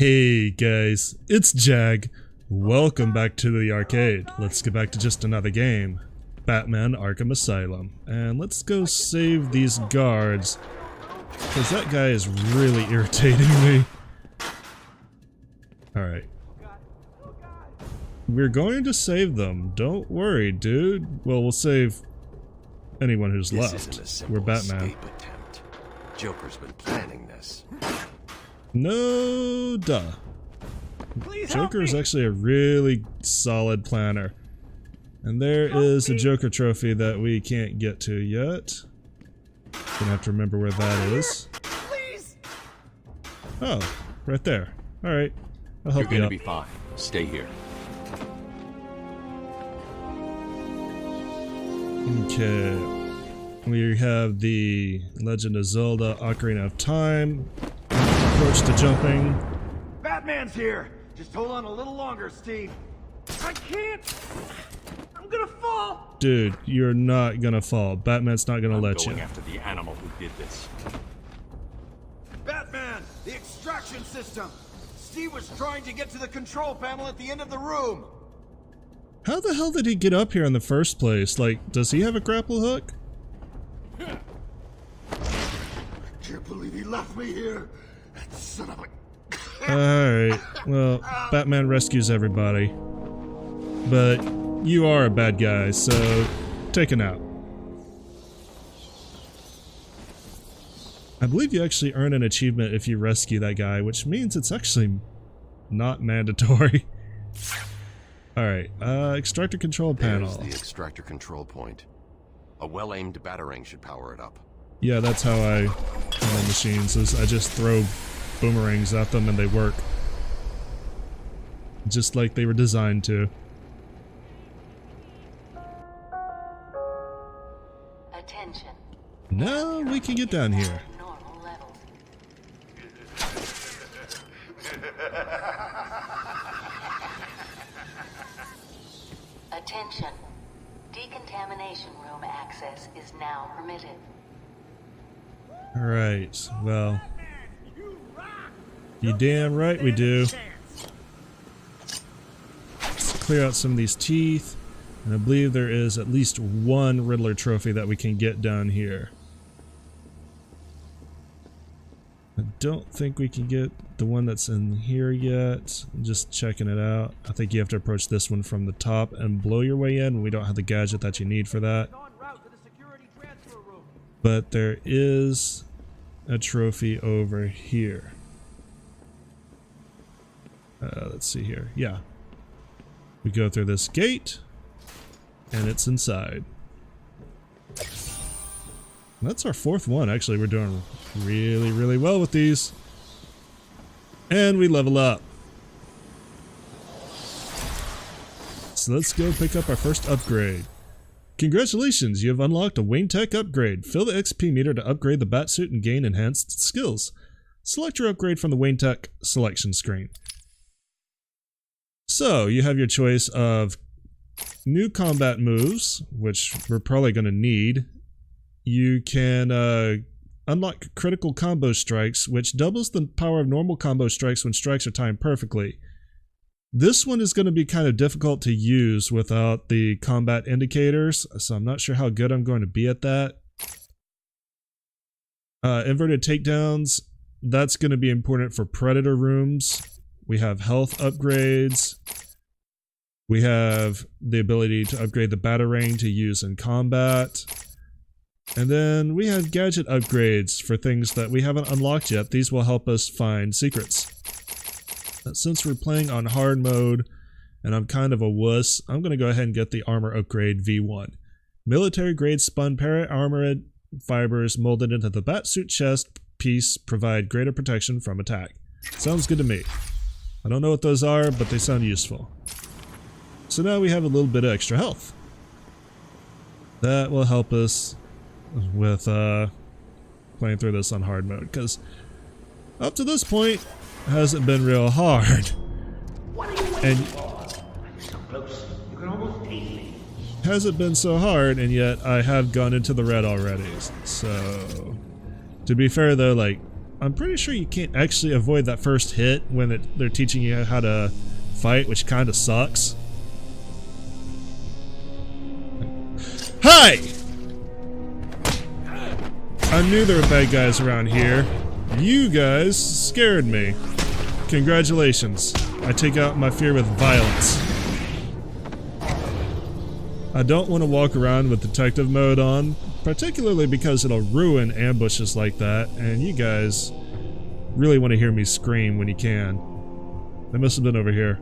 Hey guys, it's Jag. Welcome back to the arcade. Let's get back to just another game. Batman Arkham Asylum. And let's go save these guards, because that guy is really irritating me. Alright. We're going to save them. Don't worry, dude. Well, we'll save anyone who's left. We're Batman. Joker's been planning this. No duh. Joker is actually a really solid planner. And there is a Joker trophy that we can't get to yet. Gonna have to remember where that is. Oh, right there. Alright. I'll help you You're out. gonna be fine. Stay here. Okay. We have the Legend of Zelda Ocarina of Time. Approach to jumping. Batman's here! Just hold on a little longer, Steve. I can't! I'm gonna fall! Dude, you're not gonna fall. Batman's not gonna let you. I'm going after the animal who did this. Batman! The extraction system! Steve was trying to get to the control panel at the end of the room! How the hell did he get up here in the first place? Like, does he have a grapple hook? I can't believe he left me here! That son of a... Alright, well, Batman rescues everybody. But you are a bad guy, so take it out. I believe you actually earn an achievement if you rescue that guy, which means it's actually not mandatory. Alright, extractor control panel. There's the extractor control point. A well-aimed batarang should power it up. Yeah, that's how I handle machines, is I just throw boomerangs at them and they work. Just like they were designed to. Attention. Now we can get down here. Normal levels. Attention. Decontamination room access is now permitted. Alright, well, you damn right we do. Let's clear out some of these teeth, and I believe there is at least one Riddler trophy that we can get down here. I don't think we can get the one that's in here yet. I'm just checking it out. I think you have to approach this one from the top and blow your way in. We don't have the gadget that you need for that. But there is a trophy over here. Let's see here. Yeah. We go through this gate, and it's inside. That's our fourth one. Actually, we're doing really, really well with these. And we level up. So let's go pick up our first upgrade. Congratulations, you have unlocked a Wayne Tech upgrade. Fill the XP meter to upgrade the Batsuit and gain enhanced skills. Select your upgrade from the Wayne Tech selection screen. So, you have your choice of new combat moves, which we're probably going to need. You can unlock critical combo strikes, which doubles the power of normal combo strikes when strikes are timed perfectly. This one is going to be kind of difficult to use without the combat indicators, so I'm not sure how good I'm going to be at that. Inverted takedowns, that's going to be important for Predator rooms. We have health upgrades. We have the ability to upgrade the Batarang to use in combat. And then we have gadget upgrades for things that we haven't unlocked yet. These will help us find secrets. Since we're playing on hard mode, and I'm kind of a wuss, I'm going to go ahead and get the armor upgrade V1. Military grade spun para-armored fibers molded into the Batsuit chest piece provide greater protection from attack. Sounds good to me. I don't know what those are, but they sound useful. So now we have a little bit of extra health. That will help us with playing through this on hard mode, because up to this point it hasn't been real hard. And hasn't been so hard, and yet I have gone into the red already. So, to be fair though, like, I'm pretty sure you can't actually avoid that first hit when they're teaching you how to fight, which kind of sucks. Hi! I knew there were bad guys around here. You guys scared me. Congratulations. I take out my fear with violence. I don't want to walk around with detective mode on, particularly because it'll ruin ambushes like that, and you guys really want to hear me scream when you can. They must have been over here.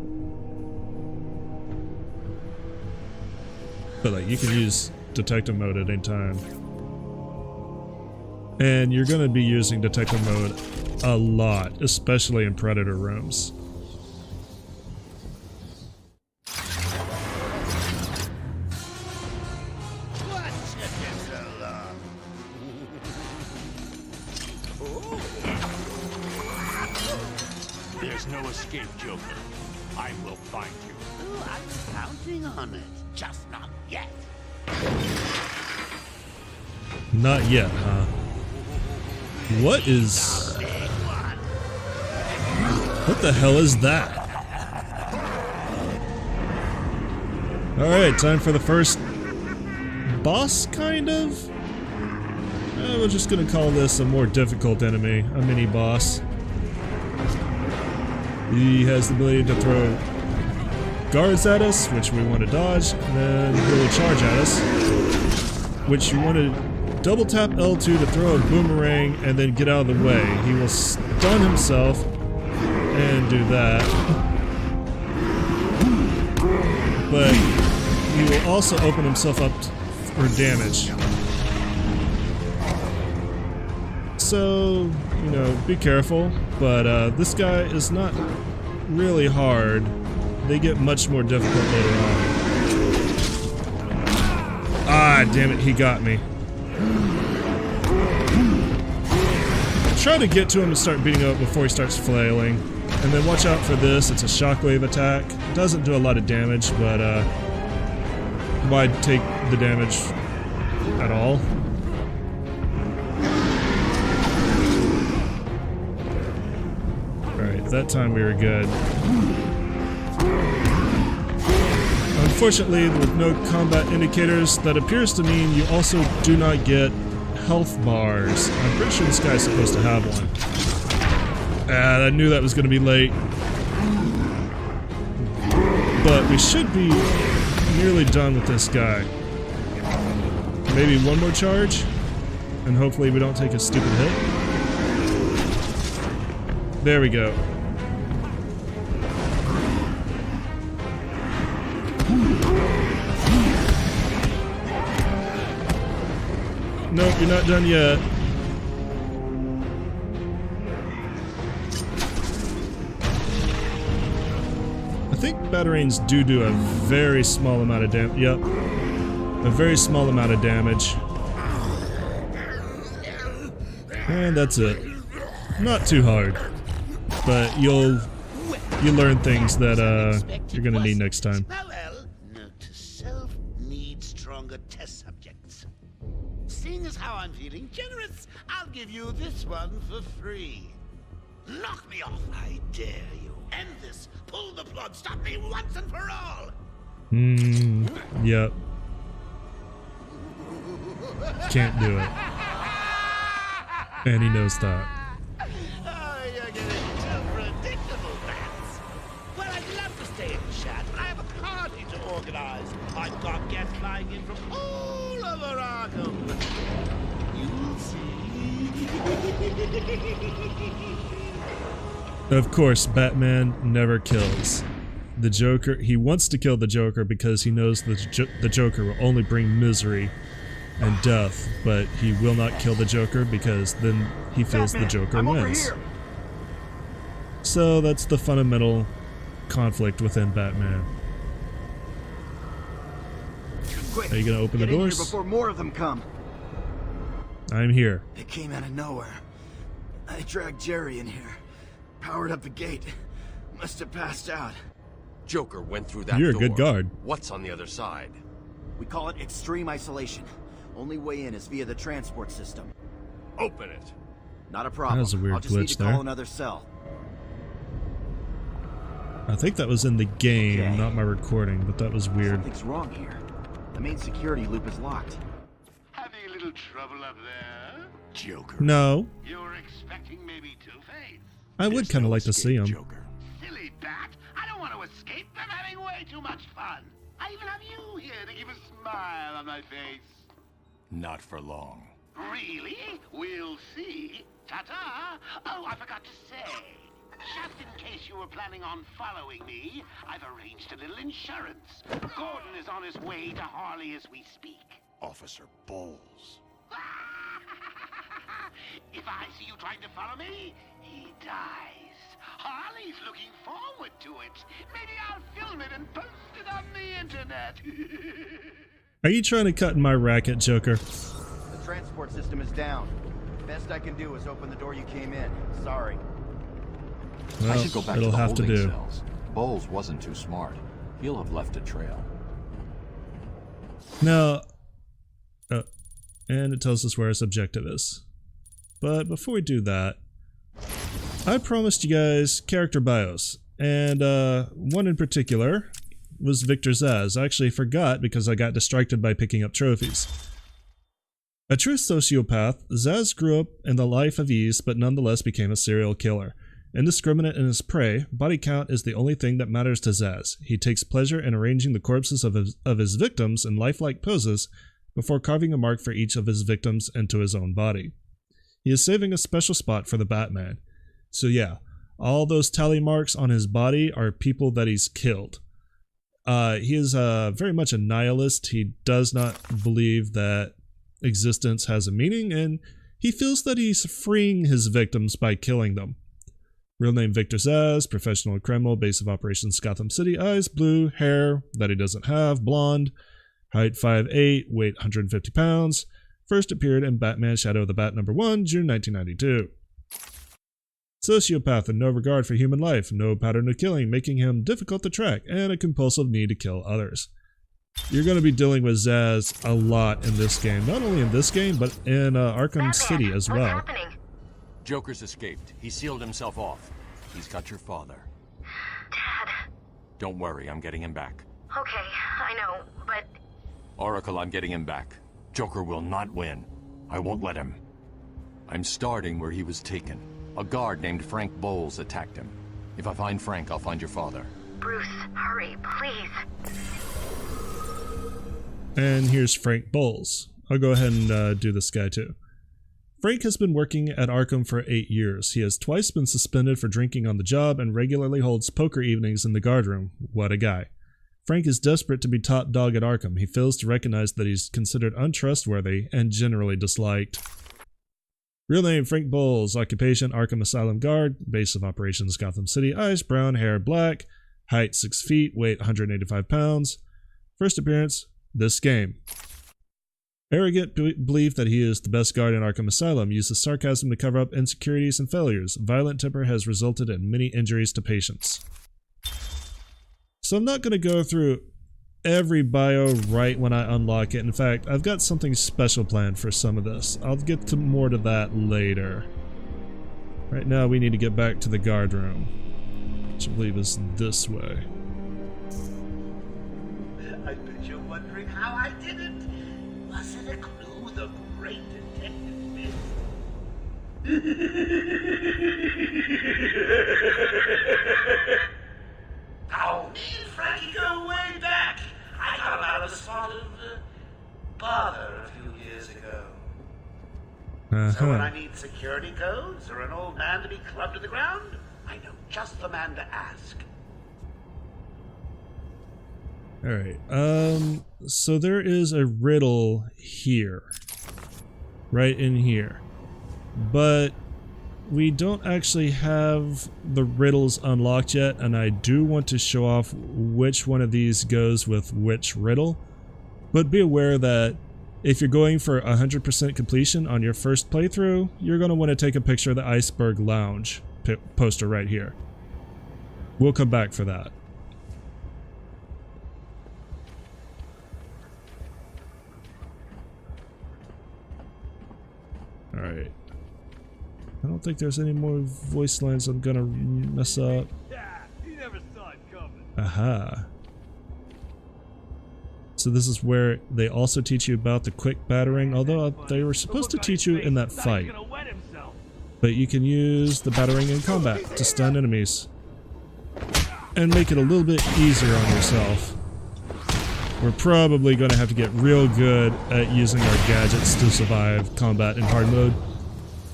But like, you can use detective mode at any time. And you're going to be using detective mode a lot, especially in Predator rooms. There's no escape, Joker. I will find you. Oh, I'm counting on it. Just not yet. Not yet, huh? What is... What the hell is that? Alright, time for the first boss, kind of? We're just gonna call this a more difficult enemy, a mini-boss. He has the ability to throw guards at us, which we want to dodge, and then really charge at us, which you want to double tap L2 to throw a boomerang and then get out of the way. He will stun himself and do that. But he will also open himself up for damage. So, you know, be careful. But this guy is not really hard. They get much more difficult later on. Ah, damn it, he got me. Try to get to him and start beating him up before he starts flailing. And then watch out for this, it's a shockwave attack. Doesn't do a lot of damage, but why take the damage at all? Alright, that time we were good. Unfortunately, with no combat indicators, that appears to mean you also do not get health bars. I'm pretty sure this guy's supposed to have one. Ah, I knew that was going to be late. But we should be nearly done with this guy. Maybe one more charge, and hopefully we don't take a stupid hit. There we go. Nope, you're not done yet. I think batarangs do a very small amount of damage. Yep. A very small amount of damage. And that's it. Not too hard. But you learn things that you're gonna need next time. Well, note to self, need stronger test subjects. Seeing as how I'm feeling generous, I'll give you this one for free. Knock me off, I dare you. End this. Pull the plug. Stop me once and for all. Yep. Can't do it. And he knows that. Oh, you're getting too predictable, Bats. Well, I'd love to stay and chat, but I have a party to organize. I've got guests flying in from all over Arkham. You'll see. Of course, Batman never kills. The Joker, he wants to kill the Joker because he knows the Joker will only bring misery and death, but he will not kill the Joker because then he feels Batman, the Joker I'm wins. over here. So that's the fundamental conflict within Batman. Quick, Are you gonna open the get in here doors? before more of them come. I'm here. It came out of nowhere. I dragged Jerry in here, powered up the gate. Must have passed out. Joker went through that You're a door. good guard. What's on the other side? We call it extreme isolation. Only way in is via the transport system. Open it. Not a problem. That was a weird I'll just need glitch to call there. another cell. I think that was in the game, Okay. not my recording, but that was weird. Something's wrong here. The main security loop is locked. Having a little trouble up there? Joker. No, You're expecting maybe Two-Face? I would There's kind of no like to see escape, him. Joker. Silly bat! I don't want to escape. I'm having way too much fun. I even have you here to give a smile on my face. Not for long. Really? We'll see. Ta-ta! Oh, I forgot to say. Just in case you were planning on following me, I've arranged a little insurance. Gordon is on his way to Harley as we speak. Officer Bowles. If I see you trying to follow me, he dies. Harley's looking forward to it. Maybe I'll film it and post it on the internet. Are you trying to cut in my racket, Joker? The transport system is down. Best I can do is open the door you came in. Sorry. Well, I should go back it'll to the have to holding do. cells. Bowles wasn't too smart. He'll have left a trail. Now, and it tells us where his objective is. But before we do that, I promised you guys character bios, and one in particular was Victor Zsasz. I actually forgot because I got distracted by picking up trophies. A true sociopath, Zsasz grew up in the life of ease, but nonetheless became a serial killer. Indiscriminate in his prey, body count is the only thing that matters to Zsasz. He takes pleasure in arranging the corpses of his victims in lifelike poses before carving a mark for each of his victims into his own body. He is saving a special spot for the Batman. So yeah, all those tally marks on his body are people that he's killed. He is very much a nihilist. He does not believe that existence has a meaning, and he feels that he's freeing his victims by killing them. Real name Victor Zsasz, professional criminal, base of operations Gotham City, eyes blue, hair that he doesn't have, blonde, height 5'8", weight 150 pounds, first appeared in Batman Shadow of the Bat #1, June 1992. Sociopath and no regard for human life, no pattern of killing, making him difficult to track, and a compulsive need to kill others. You're going to be dealing with Zsasz a lot in this game, not only in this game, but in Arkham City as well. What's happening? Joker's escaped. He sealed himself off. He's got your father. Dad. Don't worry, I'm getting him back. Okay, I know, but Oracle, I'm getting him back. Joker will not win. I won't let him. I'm starting where he was taken. A guard named Frank Bowles attacked him. If I find Frank, I'll find your father. Bruce, hurry, please. And here's Frank Bowles. I'll go ahead and do this guy too. Frank has been working at Arkham for 8 years. He has twice been suspended for drinking on the job and regularly holds poker evenings in the guard room. What a guy. Frank is desperate to be top dog at Arkham. He fails to recognize that he's considered untrustworthy and generally disliked. Real name Frank Bowles, occupation Arkham Asylum guard, base of operations Gotham City, eyes brown, hair black, height 6 feet, weight 185 pounds. First appearance, this game. Arrogant belief that he is the best guard in Arkham Asylum, uses sarcasm to cover up insecurities and failures. Violent temper has resulted in many injuries to patients. So I'm not going to go through every bio right when I unlock it. In fact, I've got something special planned for some of this. I'll get to more to that later. Right now we need to get back to the guard room, which I believe is this way. I bet you're wondering how I did it. Was it a clue the great detective missed? Oh, me and Frankie go way back. I got him out of a spot of bother a few years ago. So when I need security codes or an old man to be clubbed to the ground, I know just the man to ask. Alright, so there is a riddle here. Right in here. But we don't actually have the riddles unlocked yet, and I do want to show off which one of these goes with which riddle. But be aware that if you're going for 100% completion on your first playthrough, you're going to want to take a picture of the Iceberg Lounge poster right here. We'll come back for that. Alright. I don't think there's any more voice lines I'm gonna mess up. Yeah, you never saw it coming. Aha. So this is where they also teach you about the quick battering, although they were supposed to teach you in that fight. But you can use the battering in combat to stun enemies and make it a little bit easier on yourself. We're probably going to have to get real good at using our gadgets to survive combat in hard mode.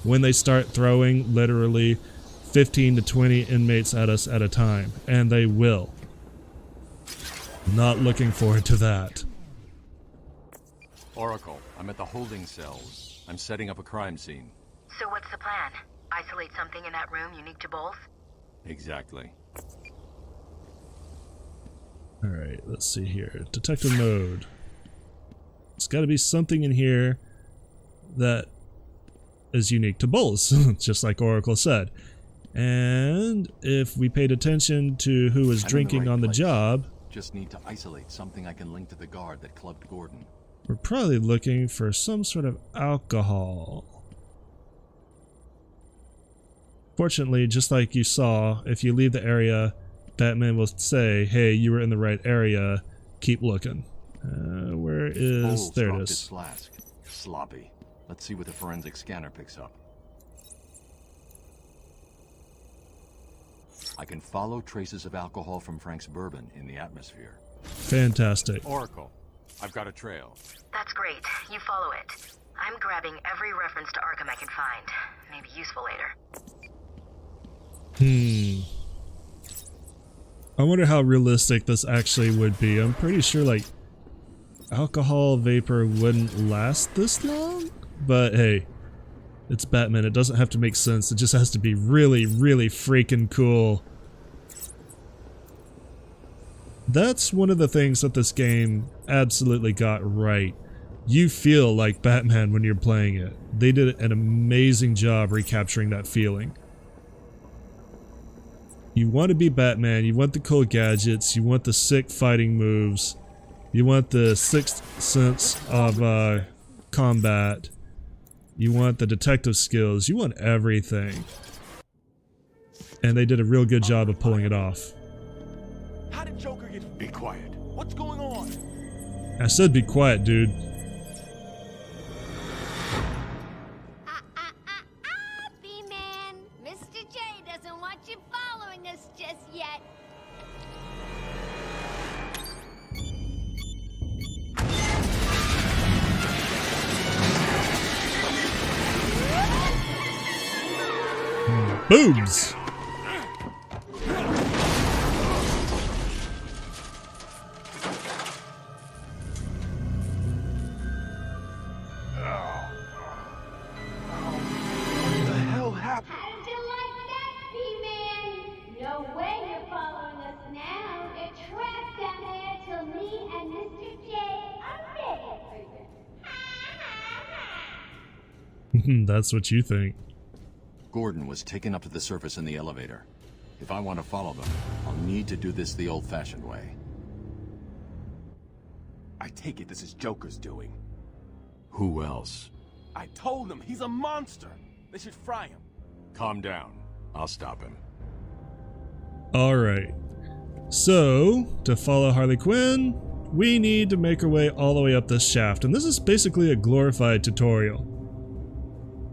When they start throwing literally 15 to 20 inmates at us at a time, and they will. Not looking forward to that. Oracle, I'm at the holding cells. I'm setting up a crime scene. So what's the plan? Isolate something in that room unique to both? Exactly. Alright, let's see here. Detective mode. There's got to be something in here that is unique to both, just like Oracle said. And if we paid attention to who was drinking on the job, just need to isolate something I can link to the guard that clubbed Gordon. We're probably looking for some sort of alcohol. Fortunately, just like you saw, if you leave the area, Batman will say, hey, you were in the right area, keep looking. Where is... Bowles there it dropped is. his flask. Sloppy. Let's see what the forensic scanner picks up. I can follow traces of alcohol from Frank's bourbon in the atmosphere. Fantastic. Oracle, I've got a trail. That's great. You follow it. I'm grabbing every reference to Arkham I can find. Maybe useful later. I wonder how realistic this actually would be. I'm pretty sure, like, alcohol vapor wouldn't last this long? But hey, it's Batman. It doesn't have to make sense. It just has to be really, really freaking cool. That's one of the things that this game absolutely got right. You feel like Batman when you're playing it. They did an amazing job recapturing that feeling. You want to be Batman, you want the cool gadgets, you want the sick fighting moves, you want the sixth sense of combat, you want the detective skills, you want everything. And they did a real good job of pulling it off. How did Joker get... Be quiet. What's going on? I said be quiet, dude. B-Man. Mr. J doesn't want you following us just yet. Boobs! That's what you think. Gordon was taken up to the surface in the elevator. If I want to follow them, I'll need to do this the old-fashioned way. I take it this is Joker's doing. Who else? I told them he's a monster. They should fry him. Calm down. I'll stop him. Alright. So, to follow Harley Quinn, we need to make our way all the way up this shaft. And this is basically a glorified tutorial.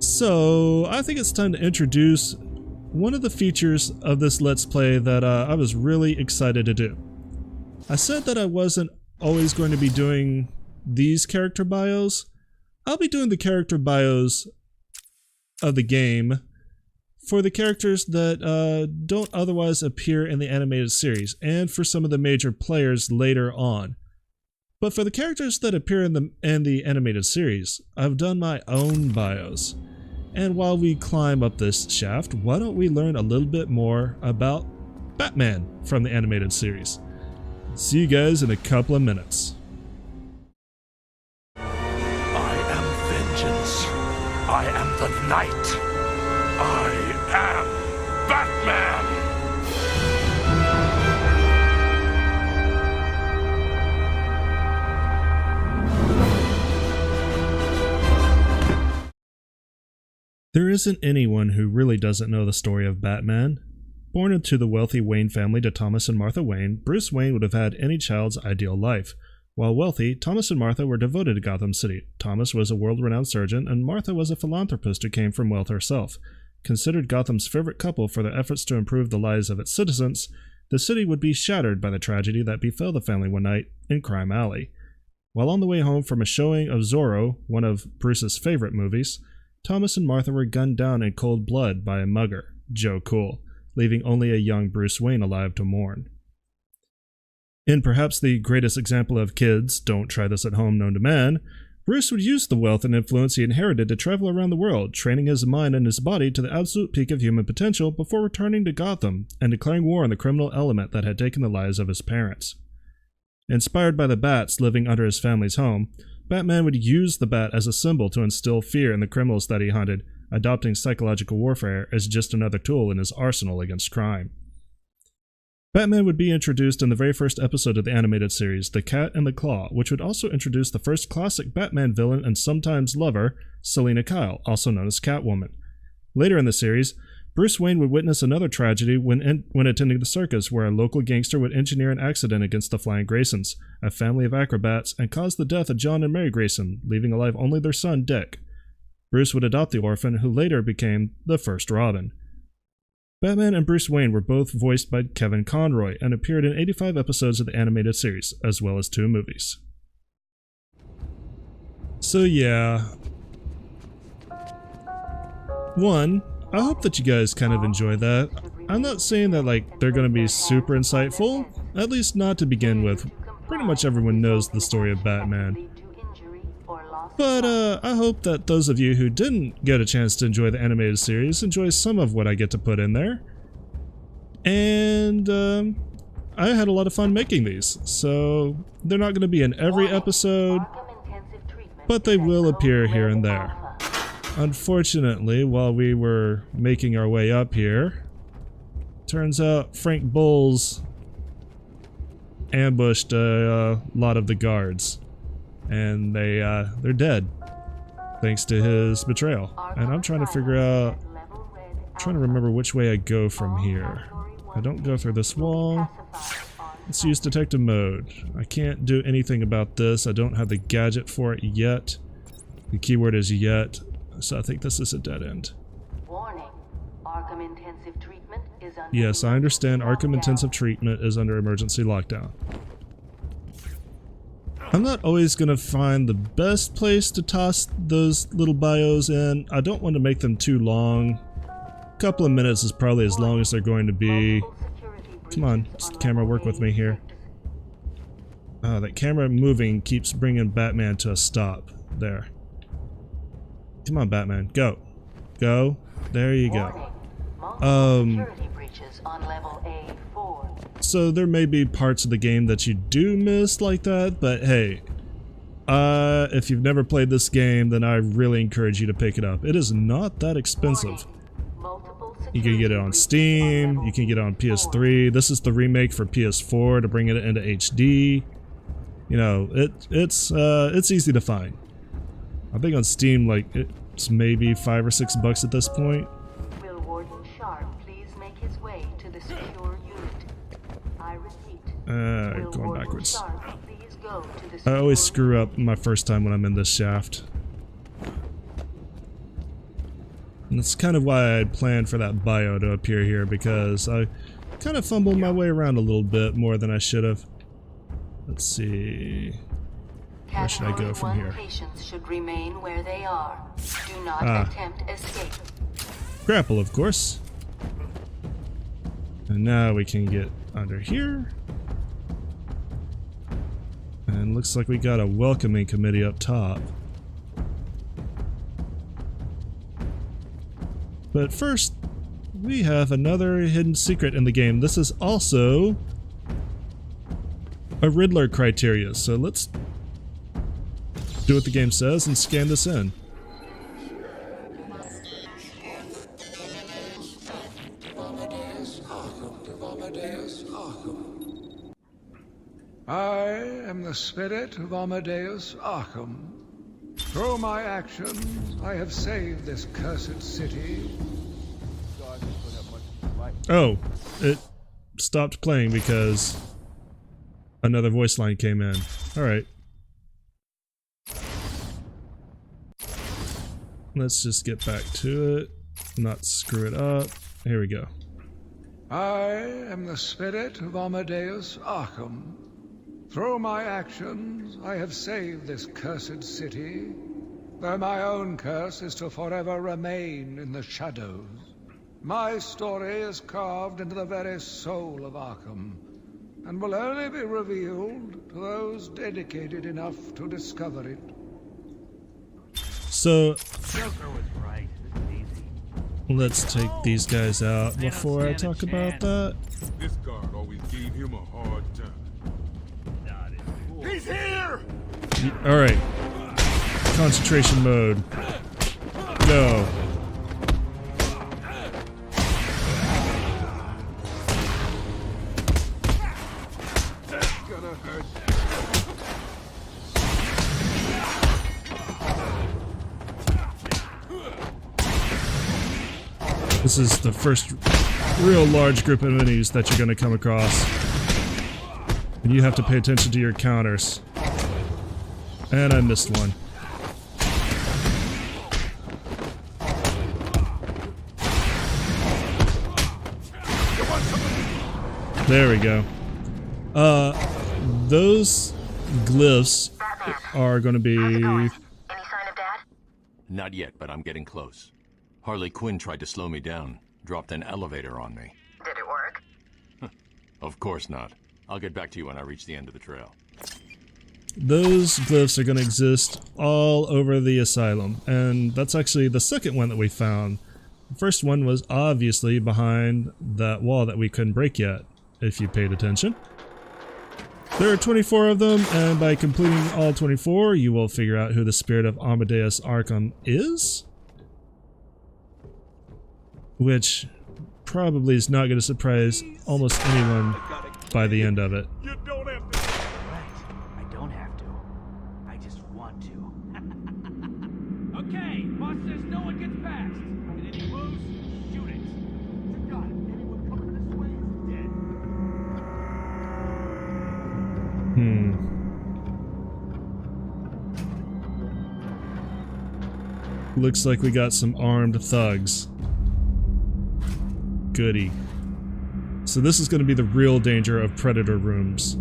So, I think it's time to introduce one of the features of this Let's Play that I was really excited to do. I said that I wasn't always going to be doing these character bios. I'll be doing the character bios of the game for the characters that don't otherwise appear in the animated series, and for some of the major players later on. But for the characters that appear in the animated series, I've done my own bios. And while we climb up this shaft, why don't we learn a little bit more about Batman from the animated series? See you guys in a couple of minutes. I am vengeance. I am the night. I am Batman! There There isn't anyone who really doesn't know the story of Batman. Born into the wealthy Wayne family to Thomas and Martha Wayne, Bruce Wayne would have had any child's ideal life. While wealthy, Thomas and Martha were devoted to Gotham City. Thomas was a world-renowned surgeon, and Martha was a philanthropist who came from wealth herself. Considered Gotham's favorite couple for their efforts to improve the lives of its citizens, the city would be shattered by the tragedy that befell the family one night in Crime Alley. While on the way home from a showing of Zorro, one of Bruce's favorite movies, Thomas and Martha were gunned down in cold blood by a mugger, Joe Cool, leaving only a young Bruce Wayne alive to mourn. In perhaps the greatest example of kids, don't try this at home known to man, Bruce would use the wealth and influence he inherited to travel around the world, training his mind and his body to the absolute peak of human potential before returning to Gotham and declaring war on the criminal element that had taken the lives of his parents. Inspired by the bats living under his family's home, Batman would use the bat as a symbol to instill fear in the criminals that he hunted, adopting psychological warfare as just another tool in his arsenal against crime. Batman would be introduced in the very first episode of the animated series, The Cat and the Claw, which would also introduce the first classic Batman villain and sometimes lover, Selina Kyle, also known as Catwoman. Later in the series, Bruce Wayne would witness another tragedy when attending the circus, where a local gangster would engineer an accident against the Flying Graysons, a family of acrobats, and cause the death of John and Mary Grayson, leaving alive only their son, Dick. Bruce would adopt the orphan, who later became the first Robin. Batman and Bruce Wayne were both voiced by Kevin Conroy and appeared in 85 episodes of the animated series, as well as 2 movies. So yeah. 1, I hope that you guys kind of enjoy that. I'm not saying that they're going to be super insightful, at least not to begin with. Pretty much everyone knows the story of Batman. But I hope that those of you who didn't get a chance to enjoy the animated series enjoy some of what I get to put in there. And I had a lot of fun making these, so they're not going to be in every episode, but they will appear here and there. Unfortunately, while we were making our way up here, turns out Frank Bowles ambushed a lot of the guards, and they're dead thanks to his betrayal. And I'm trying to figure out, trying to remember which way I go from here. I don't go through this wall. Let's use detective mode. I can't do anything about this. I don't have the gadget for it yet. The keyword is yet. So I think this is a dead end. Warning. Arkham Intensive Treatment is under Yes, I understand Arkham Intensive Treatment is under emergency lockdown. I'm not always going to find the best place to toss those little bios in. I don't want to make them too long. A couple of minutes is probably as long as they're going to be. Come on, just camera, work with me here. That camera moving keeps bringing Batman to a stop. There. Come on, Batman. Go. Go. There you go. So there may be parts of the game that you do miss like that, but hey, if you've never played this game, then I really encourage you to pick it up. It is not that expensive. You can get it on Steam, you can get it on PS3. This is the remake for PS4 to bring it into HD. You know, it's easy to find. I think on Steam, like, it's maybe $5 or $6 at this point. Will Warden Sharp please make his way to the secure unit? I repeat. Going backwards. Sharp, please go to the I always screw up my first time when I'm in this shaft. And that's kind of why I had planned for that bio to appear here, because I kind of fumbled my way around a little bit more than I should have. Let's see. Where should I go from here? Patients should remain where they are. Do not attempt escape. Grapple, of course. And now we can get under here. And looks like we got a welcoming committee up top. But first, we have another hidden secret in the game. This is also a Riddler criteria, so let's do what the game says and scan this in. I am the spirit of Amadeus Arkham. Through my actions, I have saved this cursed city. Oh, it stopped playing because another voice line came in. Alright. Let's just get back to it. Not screw it up. Here we go. I am the spirit of Amadeus Arkham. Through my actions, I have saved this cursed city, though my own curse is to forever remain in the shadows. My story is carved into the very soul of Arkham, and will only be revealed to those dedicated enough to discover it. So, Joker was right. This is easy. let's take these guys out before I talk about that. This guard always gave him a hard time. He's here! Alright. Concentration mode. Go. That's gonna hurt. This is the first real large group of enemies that you're going to come across. And you have to pay attention to your counters. And I missed one. There we go. Those glyphs are going to be... Any sign of Dad? Not yet, but I'm getting close. Harley Quinn tried to slow me down. Dropped an elevator on me. Did it work? Of course not. I'll get back to you when I reach the end of the trail. Those glyphs are going to exist all over the asylum, and that's actually the second one that we found. The first one was obviously behind that wall that we couldn't break yet, if you paid attention. There are 24 of them, and by completing all 24, you will figure out who the spirit of Amadeus Arkham is. Which probably is not going to surprise almost anyone by the end of it. You don't have to. Right. I don't have to. I just want to. Okay, boss says no one gets past. And any moves, shoot it. You got it. Anyone coming this way is dead. Looks like we got some armed thugs. Goody. So this is going to be the real danger of Predator rooms.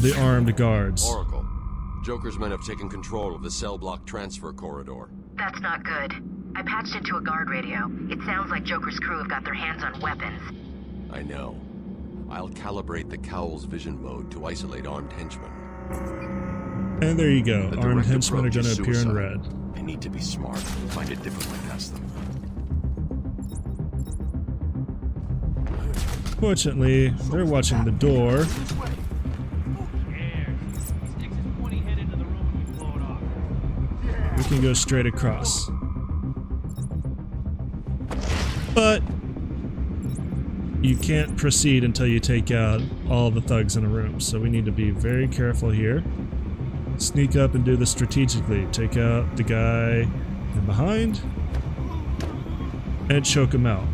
The armed guards. Oracle, Joker's men have taken control of the cell block transfer corridor. That's not good. I patched into a guard radio. It sounds like Joker's crew have got their hands on weapons. I know. I'll calibrate the Cowl's vision mode to isolate armed henchmen. And there you go. The Armed direct henchmen are approach going is to appear in suicide. red. I need to be smart and find a different way past them. Fortunately, they're watching the door. We can go straight across. But you can't proceed until you take out all the thugs in a room, so we need to be very careful here. Sneak up and do this strategically. Take out the guy in behind and choke him out.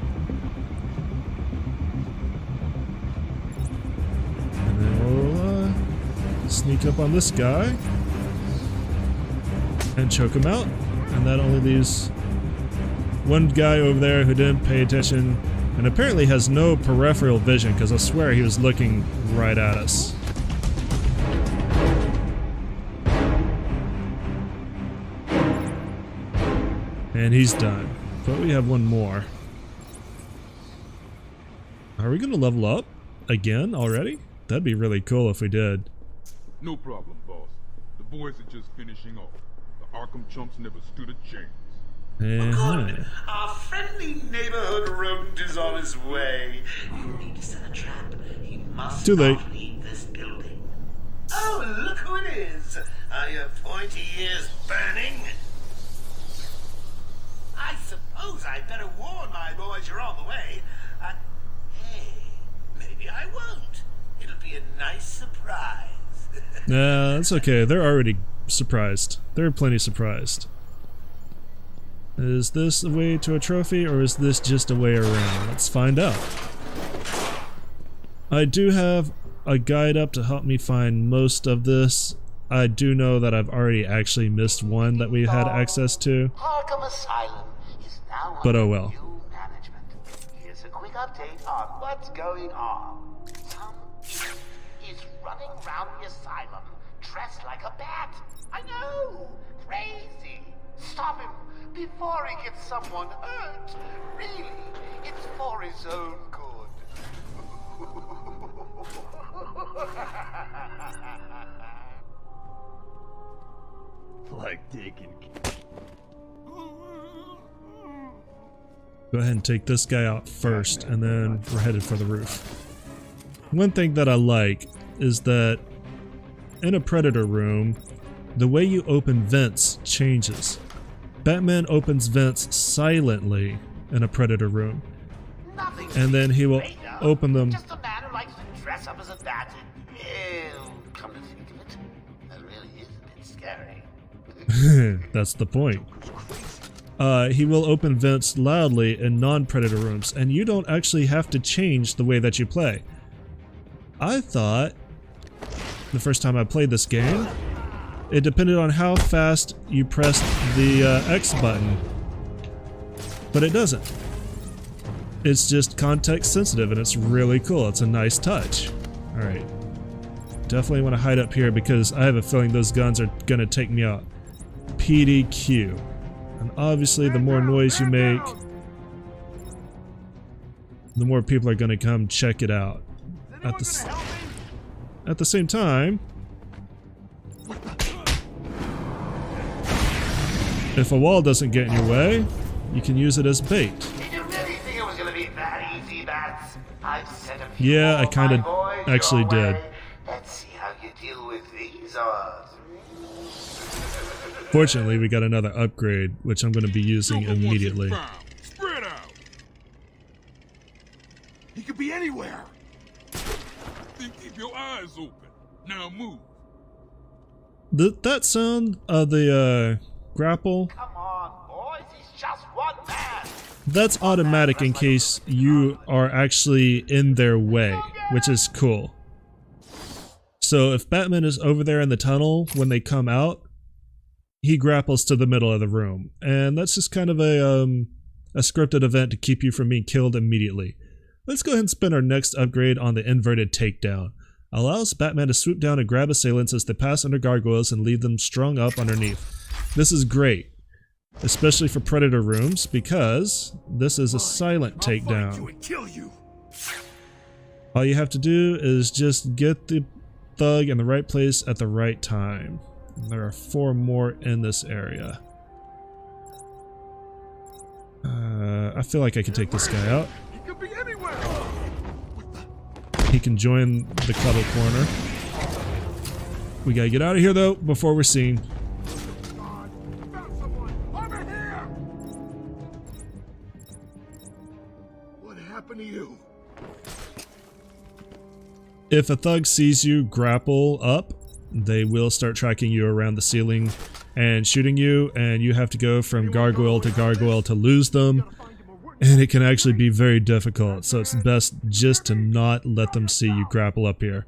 And then we'll sneak up on this guy and choke him out. And that only leaves one guy over there who didn't pay attention and apparently has no peripheral vision, because I swear he was looking right at us. And he's done. But we have one more. Are we going to level up again already? That'd be really cool if we did. No problem, boss. The boys are just finishing off. The Arkham chumps never stood a chance. Good. Our friendly neighborhood rodent is on his way. You need to set a trap. He must Too late. not leave this building. Oh, look who it is. Are your pointy ears burning? I suppose I'd better warn my boys you're on the way. Hey, maybe I won't. It'll be a nice surprise. Nah, that's okay. They're already surprised. They're plenty surprised. Is this a way to a trophy, or is this just a way around? Let's find out. I do have a guide up to help me find most of this. I do know that I've already actually missed one that we had access to. Arkham Asylum is now But oh under well. new management. Here's a quick update on what's going on. Some idiot is running around the asylum dressed like a bat. I know! Crazy! Stop him before he gets someone hurt. Really, it's for his own good. Like taking. Go ahead and take this guy out first, and then we're headed for the roof. One thing that I like is that in a Predator room, the way you open vents changes. Batman opens vents silently in a Predator room, and then he will open them. Just a man who likes to dress up as a bat. Come to think of it, that really is a bit scary. That's the point. He will open vents loudly in non-Predator rooms, and you don't actually have to change the way that you play. I thought, the first time I played this game, it depended on how fast you pressed the X button, but it doesn't. It's just context sensitive, and it's really cool. It's a nice touch. Alright. Definitely want to hide up here because I have a feeling those guns are gonna take me out. PDQ. And obviously the more noise you make, the more people are gonna come check it out. At the same time, if a wall doesn't get in your way, you can use it as bait. Did you really think it was gonna be that easy, bats? I've set a few Yeah, I more kinda my boys actually your did. way. Let's see how you deal with these odds. Fortunately, we got another upgrade, which I'm going to be using immediately. Spread out. He could be anywhere. Then keep your eyes open. Now move. That sound of the grapple, Come on, boys, he's just one man. that's automatic in case you are actually in their way, which is cool. So if Batman is over there in the tunnel when they come out, he grapples to the middle of the room, and that's just kind of a scripted event to keep you from being killed immediately. Let's go ahead and spin our next upgrade on the inverted takedown. Allows Batman to swoop down and grab assailants as they pass under gargoyles and leave them strung up underneath. This is great, especially for Predator rooms, because this is a silent takedown. All you have to do is just get the thug in the right place at the right time. There are 4 more in this area. I feel like I can take this guy out. He could be anywhere. He can join the cuddle corner. We gotta get out of here though before we're seen. What happened to you? If a thug sees you grapple up, they will start tracking you around the ceiling and shooting you, and you have to go from gargoyle to lose them, and it can actually be very difficult, so it's best just to not let them see you grapple up here.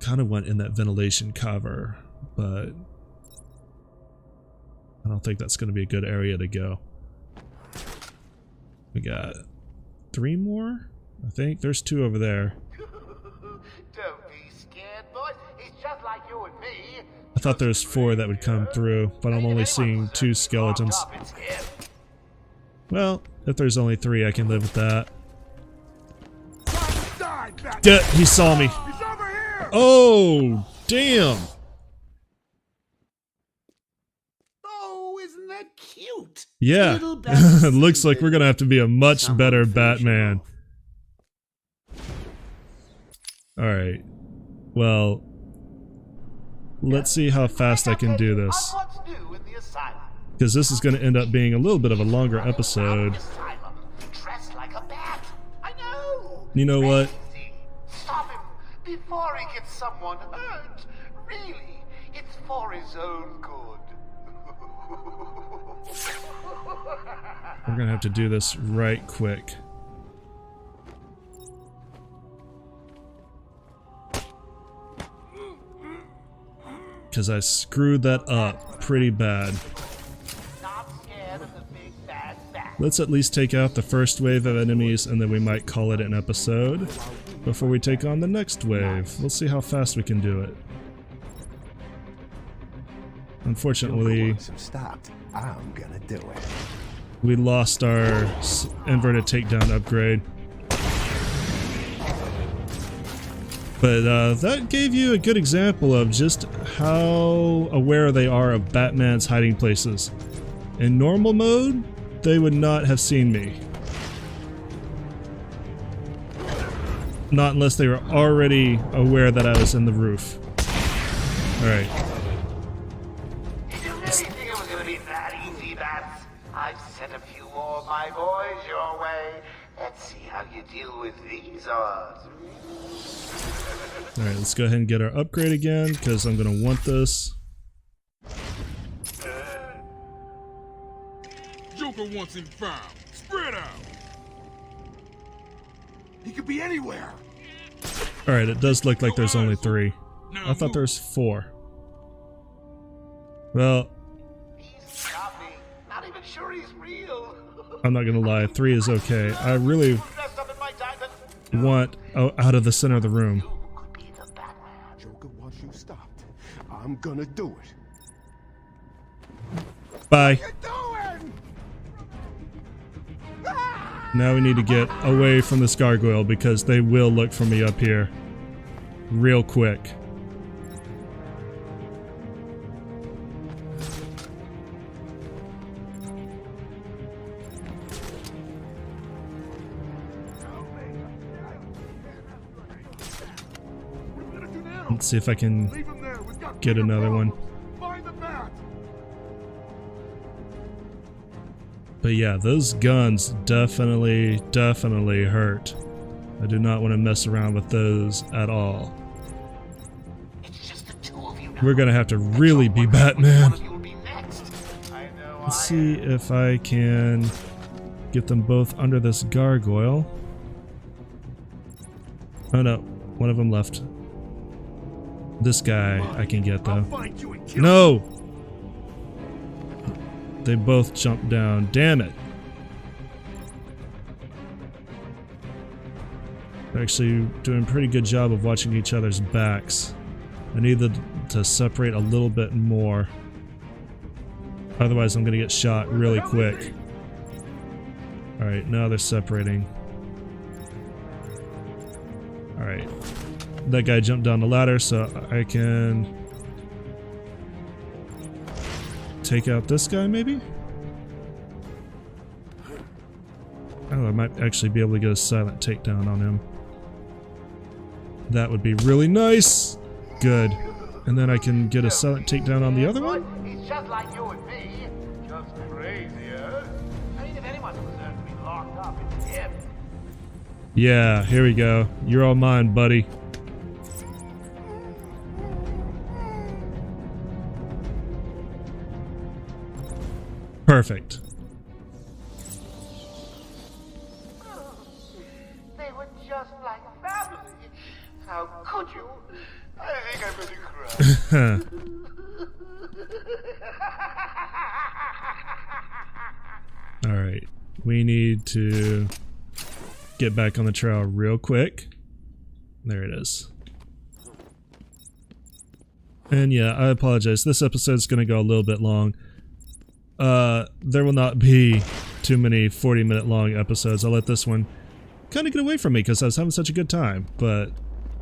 Kind of went in that ventilation cover, but I don't think that's going to be a good area to go. We got 3 more? I think there's 2 over there. Don't be scared, boys. He's just like you and me. I thought there's 4 that would come through, but I'm only seeing 2 skeletons. Well, if there's only 3, I can live with that. He saw me. Oh, damn. Oh, isn't that cute? Yeah, it looks like we're gonna have to be a much better Batman. Alright, well, let's see how fast I can do this. Because this is going to end up being a little bit of a longer episode. You know what? before he gets someone hurt. Really, it's for his own good. We're gonna have to do this right quick. Because I screwed that up pretty bad. Let's at least take out the first wave of enemies and then we might call it an episode before we take on the next wave. We'll see how fast we can do it. Unfortunately, I'm gonna do it. We lost our inverted takedown upgrade. But that gave you a good example of just how aware they are of Batman's hiding places. In normal mode, they would not have seen me. Not unless they were already aware that I was in the roof. Alright. Did you really think it was gonna be that easy, Bats? I've sent a few more of my boys your way. Let's see how you deal with these odds. Alright, let's go ahead and get our upgrade again, because I'm going to want this. Joker wants him found. Spread out. He could be anywhere. Alright, it does look like there's only 3. I thought there was 4. Well, He's got me. Not even sure he's real. I'm not going to lie, 3 is okay. I really want out of the center of the room. Joker wants you stopped. I'm gonna do it. Bye. Now we need to get away from this gargoyle because they will look for me up here real quick. Let's see if I can get another one. But yeah, those guns definitely hurt. I do not want to mess around with those at all. We're gonna have to really be Batman. Let's see if I can get them both under this gargoyle. Oh no, one of them left. This guy I can get though. No! They both jumped down. Damn it. They're actually doing a pretty good job of watching each other's backs. I need to separate a little bit more. Otherwise I'm gonna get shot really quick. Alright, now they're separating. Alright. That guy jumped down the ladder, so I can take out this guy, maybe? Oh, I might actually be able to get a silent takedown on him. That would be really nice! Good. And then I can get a silent takedown on the other one? He's just like you and me, just crazier. I mean, if anyone deserves to be locked up, it's him. Yeah, here we go. You're all mine, buddy. Perfect. They were just like family. How could you? I think I'm gonna cry. Alright, we need to get back on the trail real quick. There it is. And yeah, I apologize. This episode's gonna go a little bit long. There will not be too many 40-minute long episodes. I'll let this one kind of get away from me because I was having such a good time, but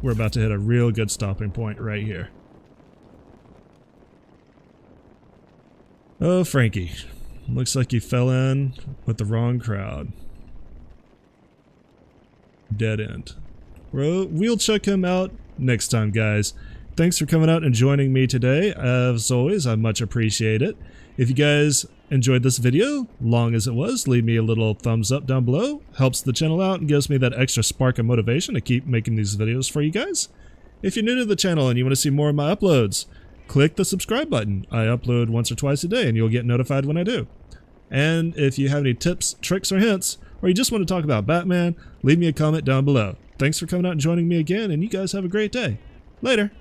we're about to hit a real good stopping point right here. Oh, Frankie. Looks like you fell in with the wrong crowd. Dead end. We'll check him out next time, guys. Thanks for coming out and joining me today. As always, I much appreciate it. If you guys enjoyed this video, long as it was, leave me a little thumbs up down below. Helps the channel out and gives me that extra spark of motivation to keep making these videos for you guys. If you're new to the channel and you want to see more of my uploads, click the subscribe button. I upload once or twice a day and you'll get notified when I do. And if you have any tips, tricks, or hints, or you just want to talk about Batman, leave me a comment down below. Thanks for coming out and joining me again, and you guys have a great day. Later.